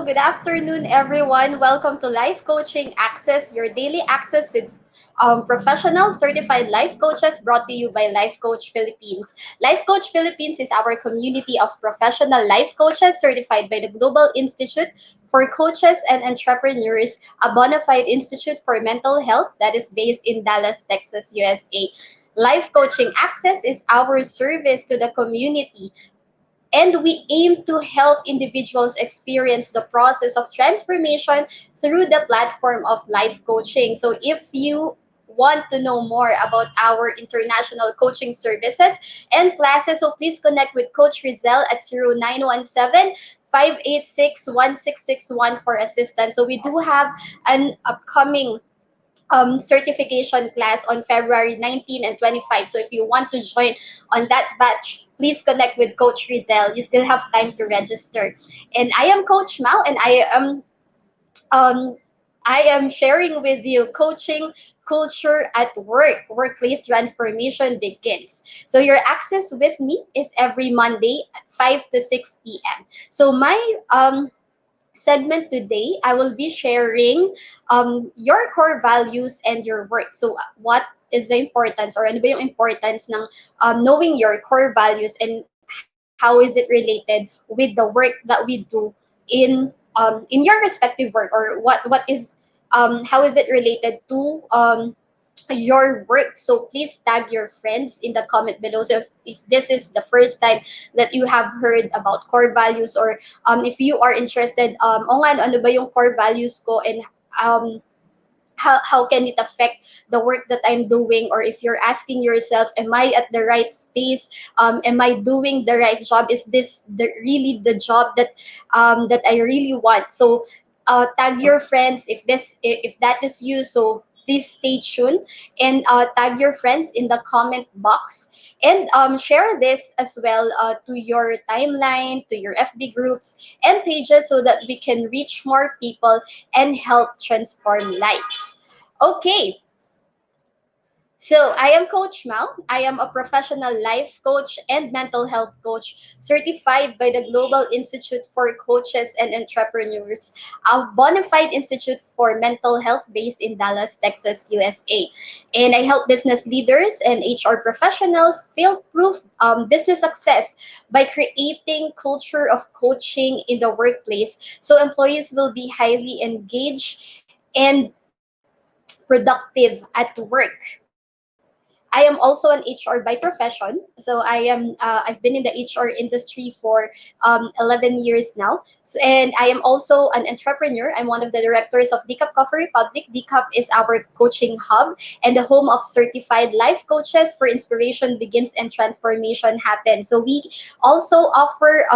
good afternoon, everyone. Welcome to Life Coaching Access, your daily access with professional certified life coaches brought to you by Life Coach Philippines. Life Coach Philippines is our community of professional life coaches certified by the Global Institute for Coaches and Entrepreneurs, a bona fide institute for mental health that is based in Dallas, Texas, USA. Life Coaching Access is our service to the community, and we aim to help individuals experience the process of transformation through the platform of life coaching. So if you want to know more about our international coaching services and classes, so please connect with Coach Rizel at 0917 586 1661 for assistance. So we do have an upcoming certification class on February 19 and 25. So if you want to join on that batch, please connect with Coach Rizel. You still have time to register. And I am Coach Mao, and um, I am sharing with you coaching culture at work. Workplace transformation begins. So your access with me is every Monday at 5 to 6 p.m. So my segment today, I will be sharing your core values and your work. So, what is the importance, or ano ba yung importance ng knowing your core values, and how is it related with the work that we do in your respective work, or what is how is it related to your work. So please tag your friends in the comment below. So if this is the first time that you have heard about core values, or if you are interested, o nga, ano ba yung core values ko, and um, how can it affect the work that I'm doing, or if you're asking yourself, am I at the right space, am I doing the right job, is this really the job that I really want. So tag your friends if that is you. So please stay tuned and tag your friends in the comment box, and share this as well to your timeline, to your FB groups and pages, so that we can reach more people and help transform lives. Okay, so I am Coach Mal. I am a professional life coach and mental health coach certified by the Global Institute for Coaches and Entrepreneurs, a bona fide institute for mental health based in Dallas, Texas, USA. And I help business leaders and HR professionals feel proof business success by creating culture of coaching in the workplace, so employees will be highly engaged and productive at work. I am also an HR by profession. So I've been in the HR industry for 11 years now. So, and I am also an entrepreneur. I'm one of the directors of DCAP Coffee Republic. DCAP is our coaching hub and the home of certified life coaches for inspiration begins and transformation happens. So we also offer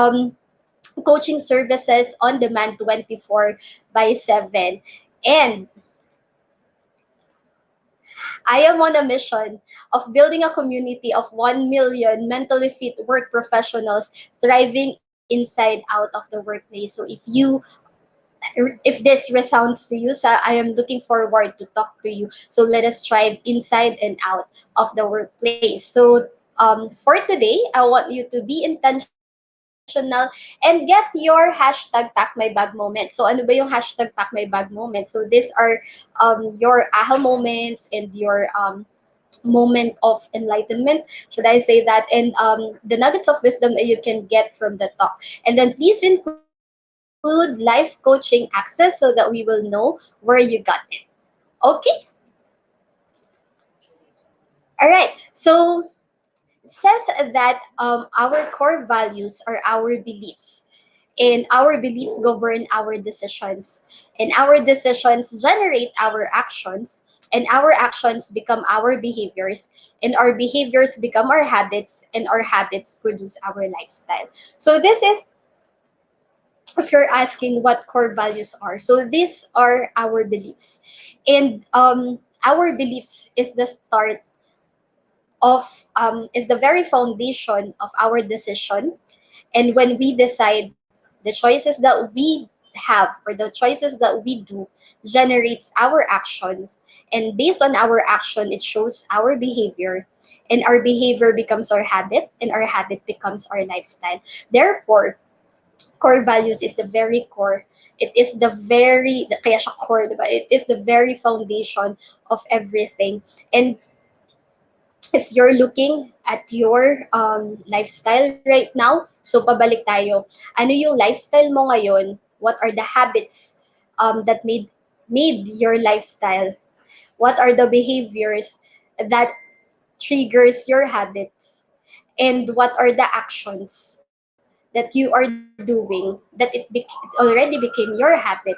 coaching services on demand 24 by 7. And I am on a mission of building a community of 1 million mentally fit work professionals thriving inside out of the workplace. So if this resounds to you, so I am looking forward to talk to you. So let us thrive inside and out of the workplace. So for today, I want you to be intentional and get your hashtag pack my bag moment. So ano ba yung hashtag pack my bag moment? So these are your aha moments and your moment of enlightenment, should I say that, and the nuggets of wisdom that you can get from the talk. And then please include life coaching access so that we will know where you got it. Okay. All right. So says that our core values are our beliefs, and our beliefs govern our decisions, and our decisions generate our actions, and our actions become our behaviors, and our behaviors become our habits, and our habits produce our lifestyle. So this is, if you're asking what core values are, so these are our beliefs, and our beliefs is the start of is the very foundation of our decision. And when we decide, the choices that we have, or the choices that we do, generates our actions. And based on our action, it shows our behavior. And our behavior becomes our habit, and our habit becomes our lifestyle. Therefore, core values is the very core It is the very, kaya siya core, diba? It is the very foundation of everything. And if you're looking at your lifestyle right now, so pabalik tayo. Ano yung lifestyle mo ngayon? What are the habits that made your lifestyle? What are the behaviors that triggers your habits? And what are the actions that you are doing that it already became your habit?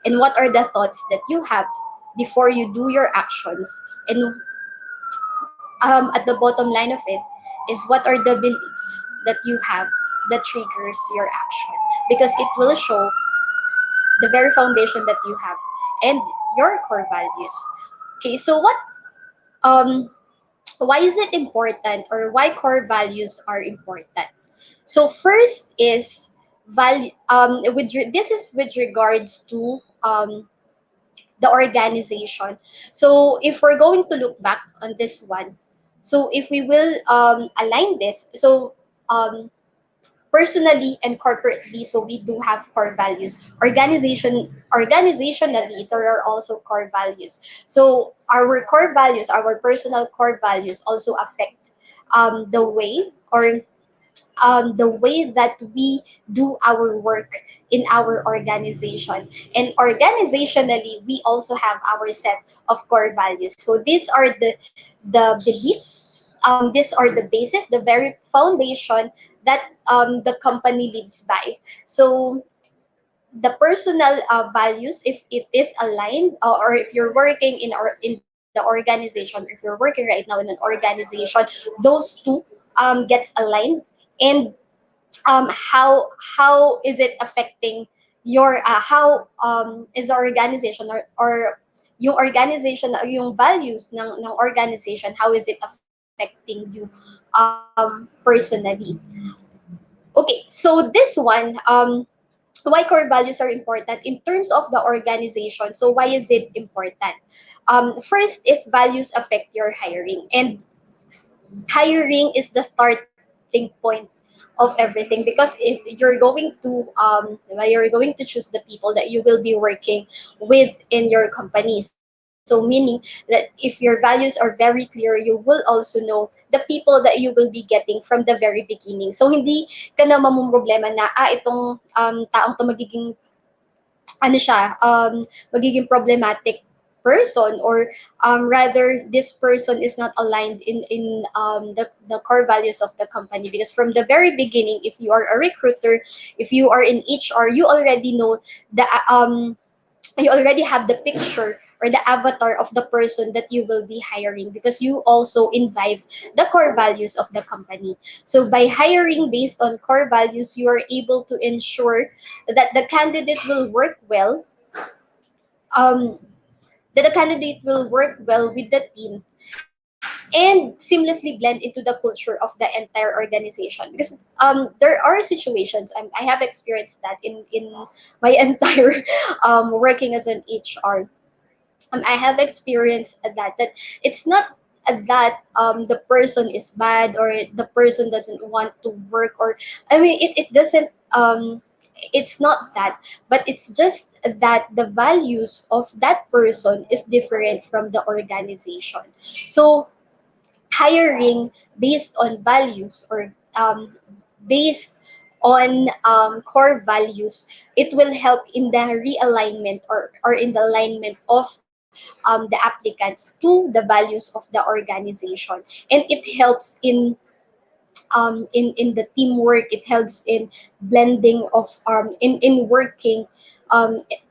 And what are the thoughts that you have before you do your actions? And at the bottom line of it is what are the beliefs that you have that triggers your action, because it will show the very foundation that you have and your core values. Okay, so um why is it important, or why core values are important? So first is value, this is with regards to the organization. So if we're going to look back on this one, so if we will align this, so personally and corporately, so we do have core values. Organizationally, there are also core values. So our core values, our personal core values, also affect the way that we do our work in our organization. And organizationally, we also have our set of core values. So these are the beliefs, these are the basis, the very foundation that the company lives by. So the personal values, if it is aligned, or if you're working in the organization, if you're working right now in an organization, those two gets aligned. And how is it affecting your how is the organization, or yung organization, yung values ng organization, how is it affecting you personally? Okay, so this one, why core values are important in terms of the organization. So why is it important? First is values affect your hiring, and hiring is the starting point of everything, because if you're going to you're going to choose the people that you will be working with in your company. So meaning that if your values are very clear, you will also know the people that you will be getting from the very beginning. So hindi ka na mamumroblema na itong taong to ano siya, magiging problematic person, or rather this person is not aligned in the core values of the company. Because from the very beginning, if you are a recruiter, if you are in HR, you already know the you already have the picture or the avatar of the person that you will be hiring, because you also imbibe the core values of the company. So by hiring based on core values, you are able to ensure that the candidate will work well, um, that the candidate will work well with the team and seamlessly blend into the culture of the entire organization. Because there are situations, I have experienced that in my entire working as an HR. I have experienced that it's not that the person is bad, or the person doesn't want to work, or it doesn't it's not that, but it's just that the values of that person is different from the organization. So hiring based on values, or based on core values, it will help in the realignment, or in the alignment of the applicants to the values of the organization. And it helps in the teamwork. It helps in blending of in working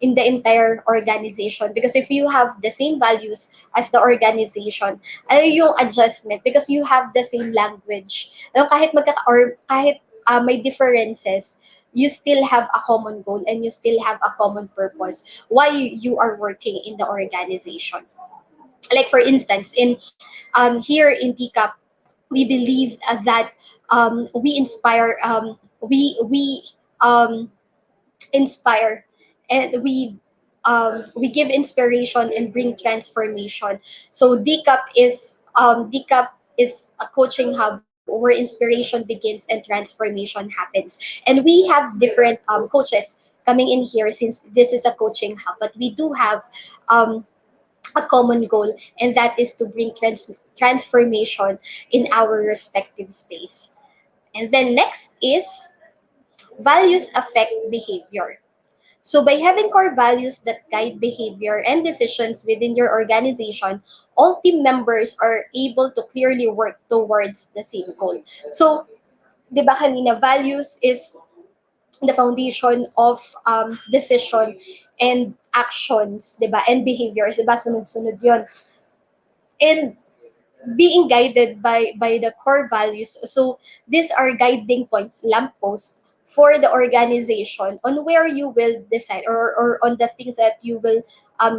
in the entire organization, because if you have the same values as the organization, ano yung adjustment, because you have the same language. Alam, kahit or kahit may differences, you still have a common goal, and you still have a common purpose why you are working in the organization. Like for instance, in here in TCAP, we believe that we inspire, we inspire, and we give inspiration and bring transformation. So DCAP is a coaching hub where inspiration begins and transformation happens. And we have different coaches coming in here, since this is a coaching hub, but we do have um, a common goal, and that is to bring transformation in our respective space. And then next is values affect behavior. So by having core values that guide behavior and decisions within your organization, all team members are able to clearly work towards the same goal. So, di ba kanina, values is the foundation of decision and actions, di ba? And behaviors, di ba? Sunod-sunod yun. And being guided by the core values. So these are guiding points, lampposts for the organization on where you will decide, or on the things that you will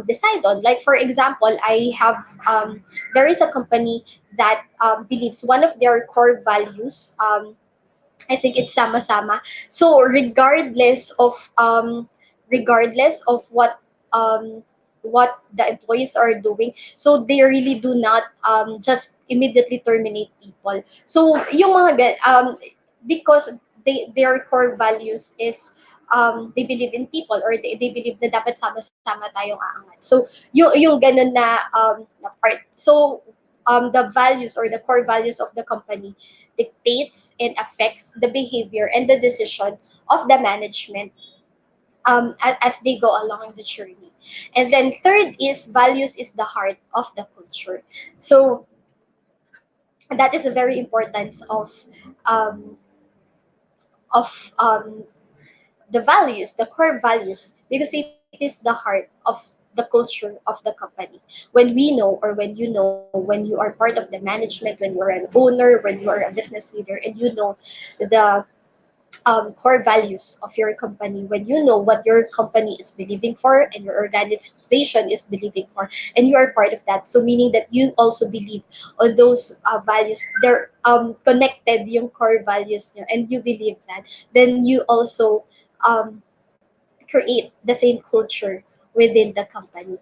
decide on. Like for example, I have there is a company that believes one of their core values. I think it's sama-sama. So regardless of what the employees are doing, so they really do not just immediately terminate people. So yung mga because their core values is they believe in people, or they believe na dapat sama-sama tayong aangat. So yung ganun na part. So the values or the core values of the company dictates and affects the behavior and the decision of the management as they go along the journey. And then third is values is the heart of the culture. So that is a very importance um, of the values, the core values, because it is the heart of the culture of the company. When we know, or when you know, when you are part of the management, when you are an owner, when you are a business leader, and you know the core values of your company, when you know what your company is believing for and your organization is believing for, and you are part of that, so meaning that you also believe on those values, they're connected yung core values nyo, and you believe that, then you also um, create the same culture within the company.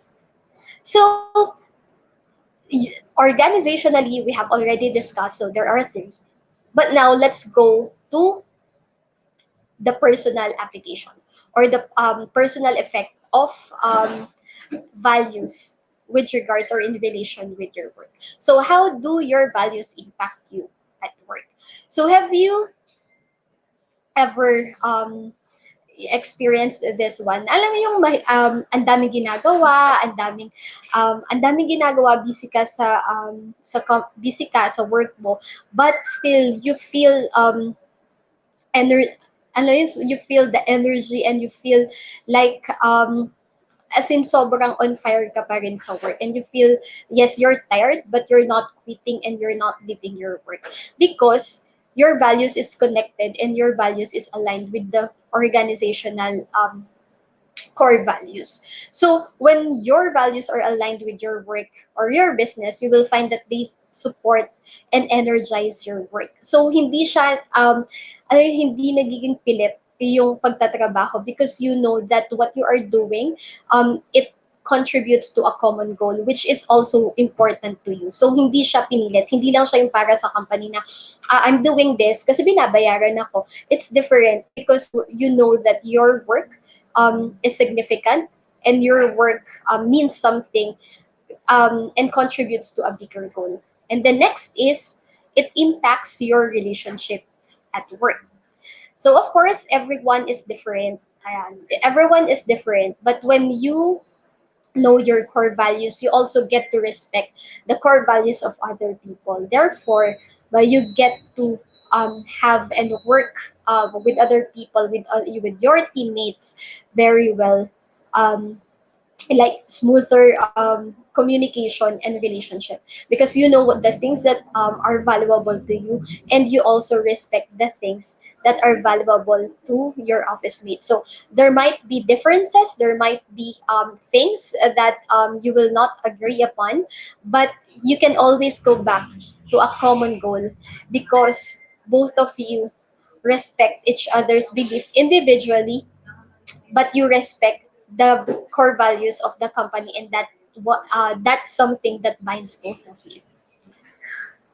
So organizationally, we have already discussed, so there are three. But now let's go to the personal application, or the personal effect of values with regards, or in relation with your work. So how do your values impact you at work? So have you ever experienced this one? Alam mo yung ang daming ginagawa, ang daming ginagawa, busy ka busy ka sa work mo, but still you feel ener ano yun, you feel the energy, and you feel like as in sobrang on fire ka pa rin sa work, and you feel, yes, you're tired, but you're not quitting, and you're not leaving your work, because your values is connected, and your values is aligned with the organizational core values. So when your values are aligned with your work or your business, you will find that they support and energize your work. So hindi siya hindi nagiging pilit yung pagtatrabaho, because you know that what you are doing, it contributes to a common goal, which is also important to you. So hindi siya pinilit, hindi lang siya yung para sa company na I'm doing this kasi binabayaran ako. It's different because you know that your work is significant, and your work means something, and contributes to a bigger goal. And the next is it impacts your relationships at work. So of course, everyone is different. Everyone is different, but when you know your core values, you also get to respect the core values of other people. Therefore, you get to have and work with other people, with your teammates very well, um, like smoother communication and relationship, because you know what the things that are valuable to you, and you also respect the things that are valuable to your office mates. So there might be differences, there might be things that you will not agree upon, but you can always go back to a common goal, because both of you respect each other's belief individually, but you respect the core values of the company, and that's something that binds both of you.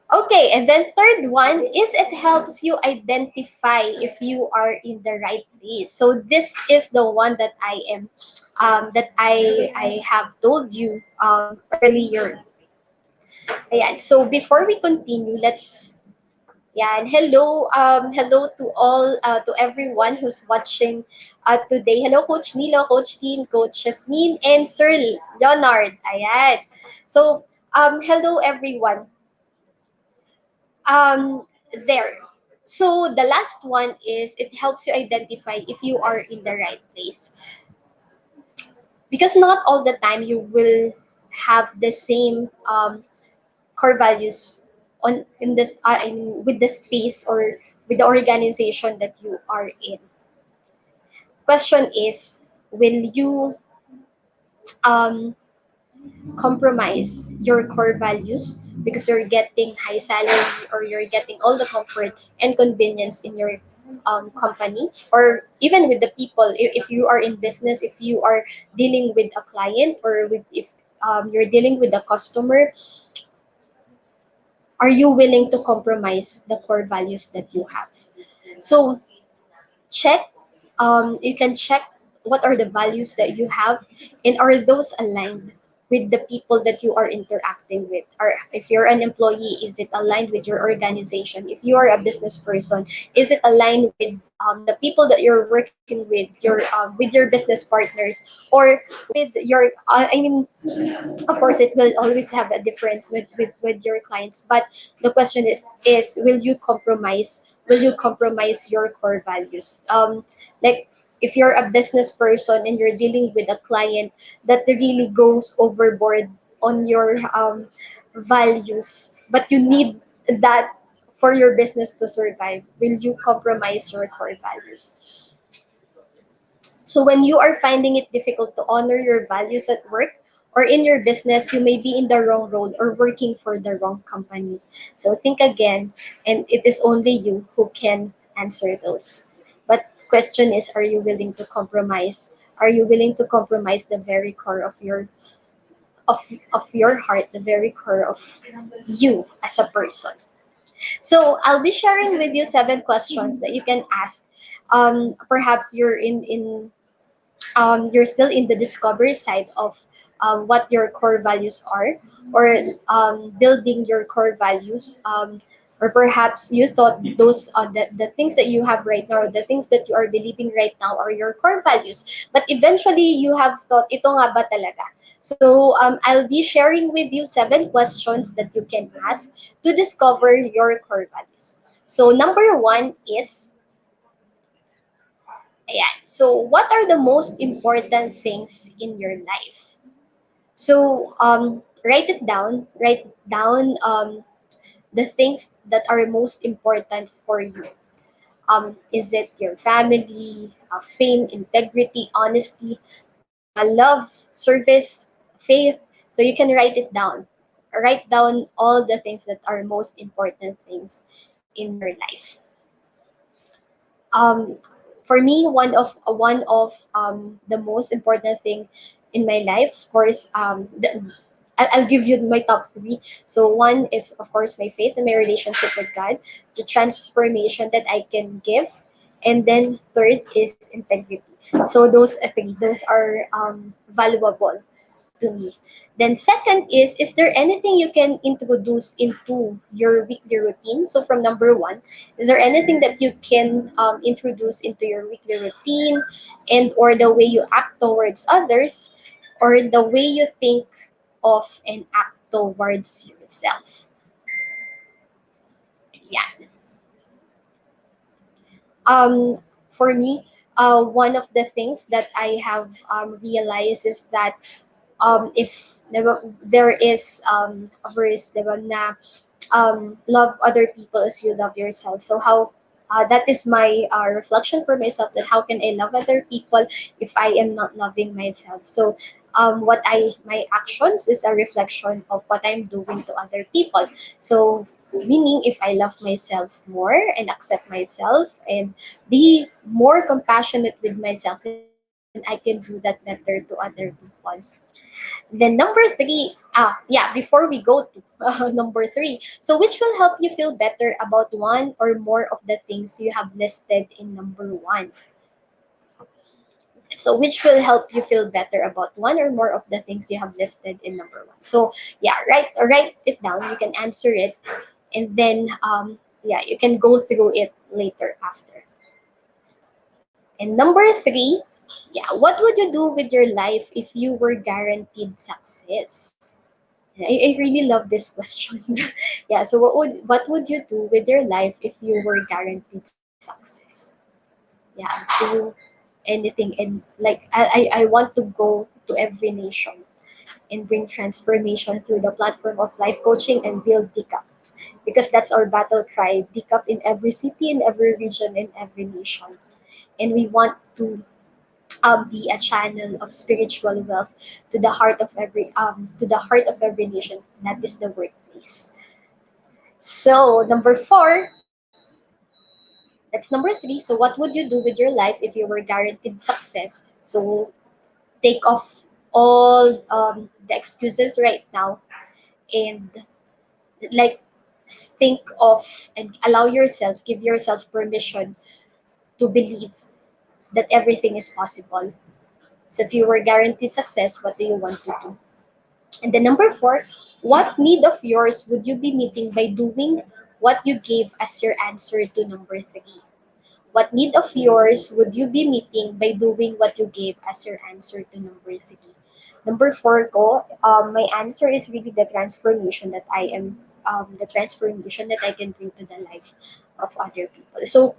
Okay, and then third one is it helps you identify if you are in the right place. So this is the one that I have told you earlier. Ayan. So before we continue, let's yeah, and hello to all, to everyone who's watching today. Hello, Coach Nilo, Coach Teen, Coach Jasmine, and Sir Leonard. Ayan. So, hello everyone. Um, there. So the last one is it helps you identify if you are in the right place because not all the time you will have the same core values on in this with the space or with the organization that you are in. Question is, will you um, compromise your core values because you're getting high salary or you're getting all the comfort and convenience in your company or even with the people, if you are in business, if you are dealing with a client or with if you're dealing with a customer, are you willing to compromise the core values that you have? So check, you can check what are the values that you have and are those aligned with the people that you are interacting with, or if you're an employee, is it aligned with your organization? If you are a business person, is it aligned with the people that you're working with your business partners or with your of course it will always have a difference with your clients, but the question is will you compromise your core values, like if you're a business person and you're dealing with a client that really goes overboard on your values but you need that for your business to survive, will you compromise your core values? So when you are finding it difficult to honor your values at work or in your business, you may be in the wrong role or working for the wrong company. So think again, and it is only you who can answer those. But question is, are you willing to compromise? Are you willing to compromise the very core of, of your heart, the very core of you as a person? So I'll be sharing with you 7 questions that you can ask. Perhaps you're still in the discovery side of what your core values are, or building your core values, or perhaps you thought those the things that you have right now, or the things that you are believing right now are your core values, but eventually you have thought, ito nga ba talaga? So I'll be sharing with you 7 questions that you can ask to discover your core values. So number one is, ayan. So, what are the most important things in your life? So, write it down. Write down the things that are most important for you. Is it your family, fame, integrity, honesty, love, service, faith? So, you can write it down. Write down all the things that are most important things in your life. um, for me, one of the most important thing in my life, of course, I'll give you my top 3. So one is, of course, my faith and my relationship with God, the transformation that I can give, and then third is integrity. So those are valuable to me. Then second is there anything you can introduce into your weekly routine? So from number one, is there anything that you can introduce into your weekly routine, and or the way you act towards others, or the way you think of and act towards yourself? Yeah. For me, one of the things that I have realized is that if there is a verse, diba, na love other people as you love yourself. So how that is my reflection for myself, that how can I love other people if I am not loving myself? So what I my actions is a reflection of what I'm doing to other people. So meaning if I love myself more and accept myself and be more compassionate with myself, then I can do that better to other people. Then number three, yeah, before we go to number three, so which will help you feel better about one or more of the things you have listed in number one? So which will help you feel better about one or more of the things you have listed in number one? So yeah, write it down. You can answer it, and then yeah, you can go through it later after. And number three, yeah, what would you do with your life if you were guaranteed success? I really love this question. Yeah, so what would you do with your life if you were guaranteed success? Yeah, do anything, and like I want to go to every nation and bring transformation through the platform of life coaching and build DICAP, because that's our battle cry, DICAP in every city, in every region, in every nation. And we want to be a channel of spiritual wealth to the heart of every nation. That is the workplace. So number four, that's number three. So what would you do with your life if you were guaranteed success? So take off all the excuses right now, and like think of and allow yourself, give yourself permission to believe that everything is possible. So if you were guaranteed success, what do you want to do? And then number four, what need of yours would you be meeting by doing what you gave as your answer to number three? What need of yours would you be meeting by doing what you gave as your answer to number three? Number four ko, my answer is really the transformation that I can bring to the life of other people. So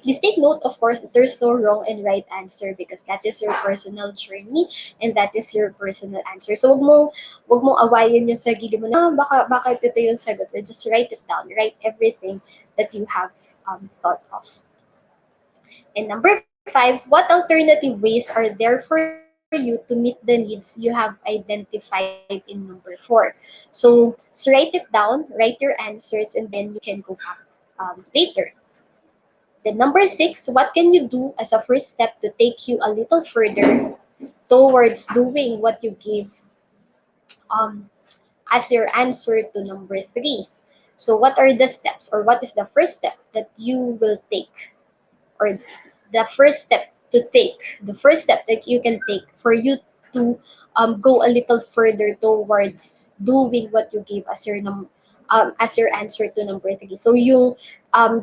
please take note, of course, that there's no wrong and right answer, because that is your personal journey and that is your personal answer. So wag mo awayin yung sarili mo na baka ito yung sagot. Just write it down. Write everything that you have thought of. And number five, what alternative ways are there for you to meet the needs you have identified in number four? So write it down, write your answers, and then you can go back later. Then number six, what can you do as a first step to take you a little further towards doing what you gave um, as your answer to number three? So what are the steps, or what is the first step that you will take, or the first step that you can take for you to go a little further towards doing what you gave as your answer to number three. So yung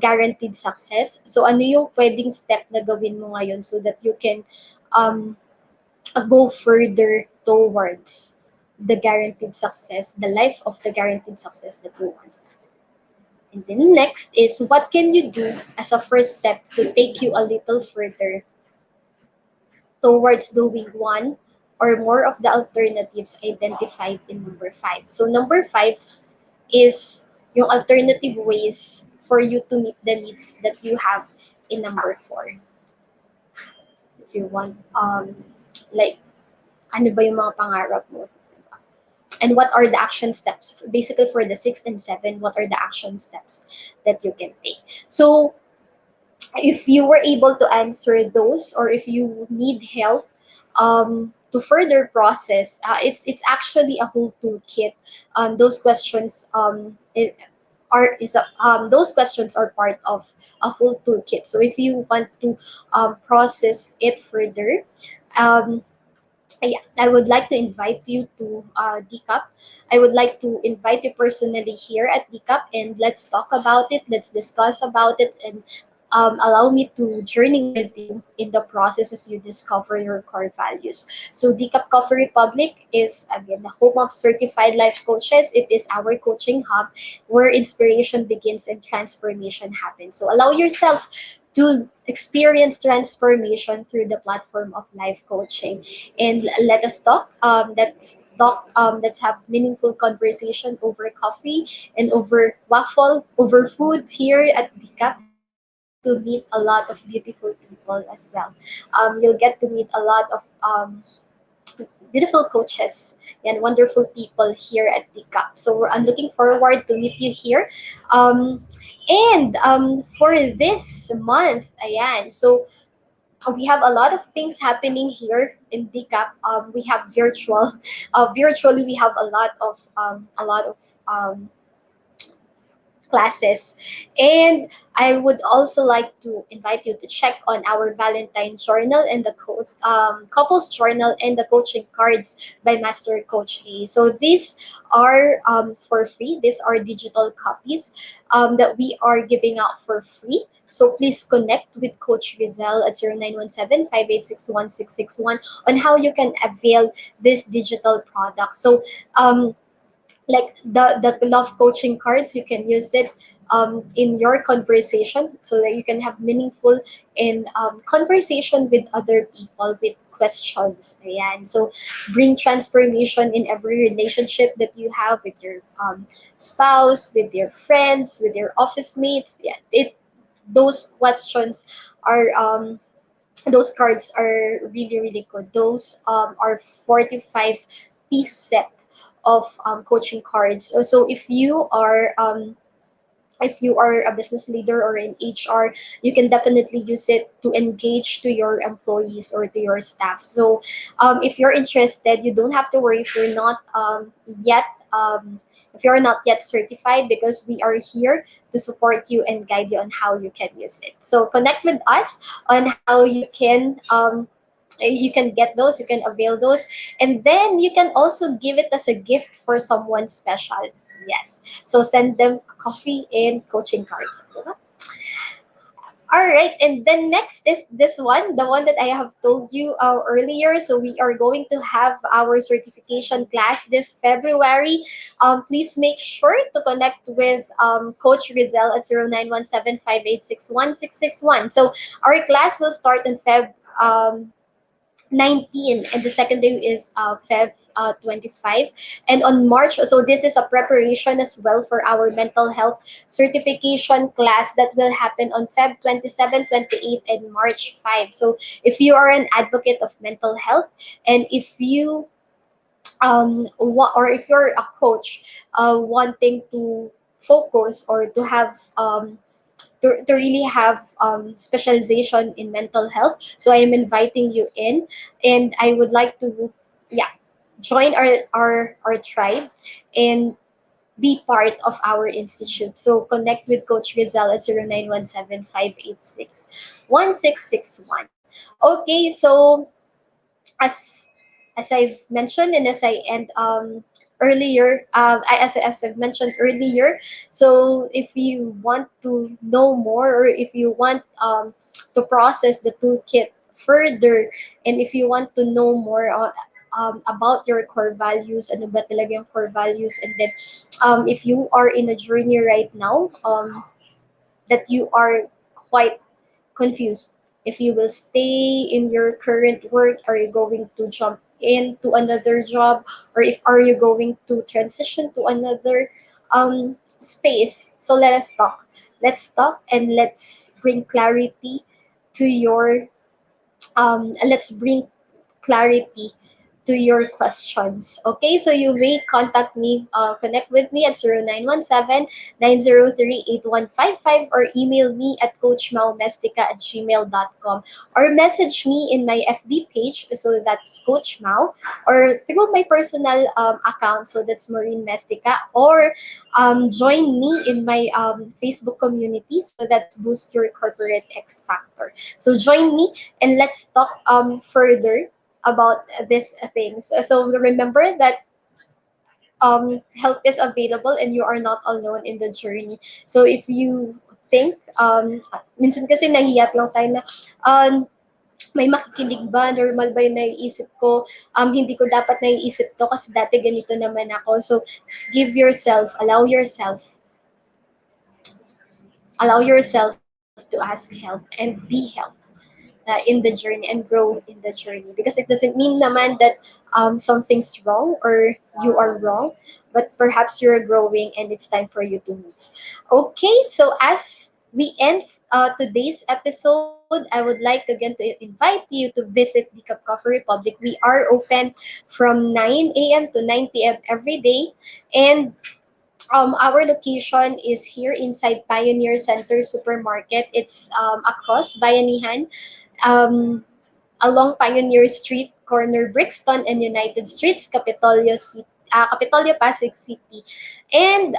guaranteed success. So ano yung pwedeng step na gawin mo ngayon so that you can um, go further towards the guaranteed success, the life of the guaranteed success that you want. And then next is, what can you do as a first step to take you a little further towards doing one or more of the alternatives identified in number five. So number five is yung alternative ways for you to meet the needs that you have in number four. If you want, like, ano ba yung mga pangarap mo? And what are the action steps? Basically, for the six and seven, what are the action steps that you can take? So if you were able to answer those, or if you need help to further process, it's actually a whole toolkit. Those questions those questions are part of a whole toolkit. So if you want to process it further, um, yeah, I would like to invite you to DCAP. I would like to invite you personally here at DCAP, and let's talk about it. Let's discuss about it, and allow me to journey with you in the process as you discover your core values. So DCAP Coffee Republic is, again, the home of certified life coaches. It is our coaching hub where inspiration begins and transformation happens. So allow yourself to experience transformation through the platform of life coaching, and let us talk. Let's have meaningful conversation over coffee and over waffle, over food here at DCAP. You'll get to meet a lot of beautiful people as well. You'll get to meet a lot of beautiful coaches and wonderful people here at DCAP. So I'm looking forward to meet you here. Um, and for this month, ayan, so we have a lot of things happening here in DCAP. We have virtual, virtually we have a lot of classes. And I would also like to invite you to check on our Valentine's Journal and the Couples Journal and the Coaching Cards by Master Coach A. So these are for free. These are digital copies that we are giving out for free. So please connect with Coach Rizal at 0917-586-1661 on how you can avail this digital product. So like the love coaching cards, you can use it in your conversation so that you can have meaningful and conversation with other people with questions. Ayan. So bring transformation in every relationship that you have with your spouse, with your friends, with your office mates. Yeah, those questions are those cards are really really good. Those are 45 piece set of coaching cards. So if you are a business leader or in HR, you can definitely use it to engage to your employees or to your staff. So if you're interested, you don't have to worry if you're not yet if you're not yet certified, because we are here to support you and guide you on how you can use it. So connect with us on how you can get those, you can avail those, and then you can also give it as a gift for someone special. Yes. So send them coffee and coaching cards. Diba? All right, and then next is this one, the one that I have told you earlier. So we are going to have our certification class this February. Please make sure to connect with Coach Rizal at 0917-586-1661. So our class will start in Feb 19, and the second day is Feb 25. And on March, so this is a preparation as well for our mental health certification class that will happen on Feb 27, 28, and March 5. So if you are an advocate of mental health, and if you or if you're a coach wanting to focus or to have to really have specialization in mental health. So I am inviting you in, and I would like to, yeah, join our tribe and be part of our institute. So connect with Coach Rizal at 0917-586-1661. Okay, so as I've mentioned and as I end earlier, as I've mentioned earlier, so if you want to know more, or if you want to process the toolkit further, and if you want to know more about your core values, ano ba talaga yung core values, and then if you are in a journey right now that you are quite confused if you will stay in your current work, are you going to jump into another job, or if are you going to transition to another space. So let's talk and let's bring clarity to your let's bring clarity to your questions. Okay, so you may contact me, connect with me at 0917-903-8155, or email me at coachmaumestica@gmail.com, or message me in my FB page, so that's Coach Mau, or through my personal account, so that's Maureen Mestica, or join me in my Facebook community, so that's Boost Your Corporate X Factor. So join me and let's talk further about these things. So remember that help is available and you are not alone in the journey. So if you think, minsan kasi nahiyat lang tayo na, may makikinig ba? Normal ba yung naiisip ko? Hindi ko dapat naiisip to kasi dati ganito naman ako. So just give yourself, allow yourself to ask help and be helped in the journey and grow in the journey, because it doesn't mean naman that something's wrong or you are wrong, but perhaps you're growing and it's time for you to move. Okay, so as we end today's episode, I would like again to invite you to visit the Cup Coffee Republic. We are open from 9 a.m. to 9 p.m. every day, and our location is here inside Pioneer Center Supermarket. It's across Bayanihan, um, along Pioneer Street, corner Brixton and United Streets, Capitolio, Pasig City. And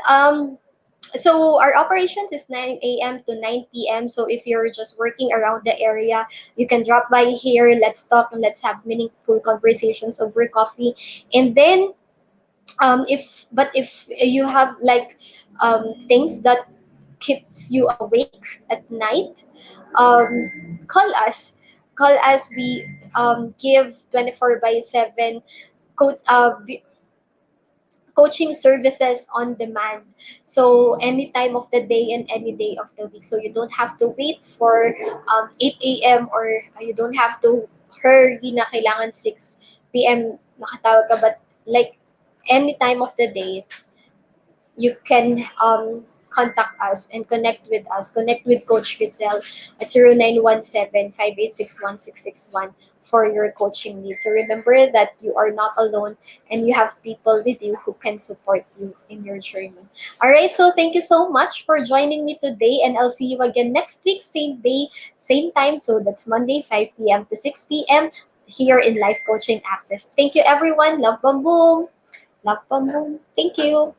so our operations is 9 a.m. to 9 p.m. So if you're just working around the area, you can drop by here. Let's talk and let's have meaningful conversations over coffee. And then if you have like things that keeps you awake at night, call us. Call us. We give 24 by 7 coaching services on demand. So any time of the day and any day of the week. So you don't have to wait for 8 a.m. or you don't have to hurry na kailangan 6 p.m. makatawag ka. But like any time of the day, you can contact us and connect with us. Connect with Coach Rizal at 0917-586-1661 for your coaching needs. So remember that you are not alone and you have people with you who can support you in your journey. All right, so thank you so much for joining me today, and I'll see you again next week, same day, same time. So that's Monday, 5 p.m. to 6 p.m. here in Life Coaching Access. Thank you, everyone. Love, boom, boom. Love, boom, boom. Thank you.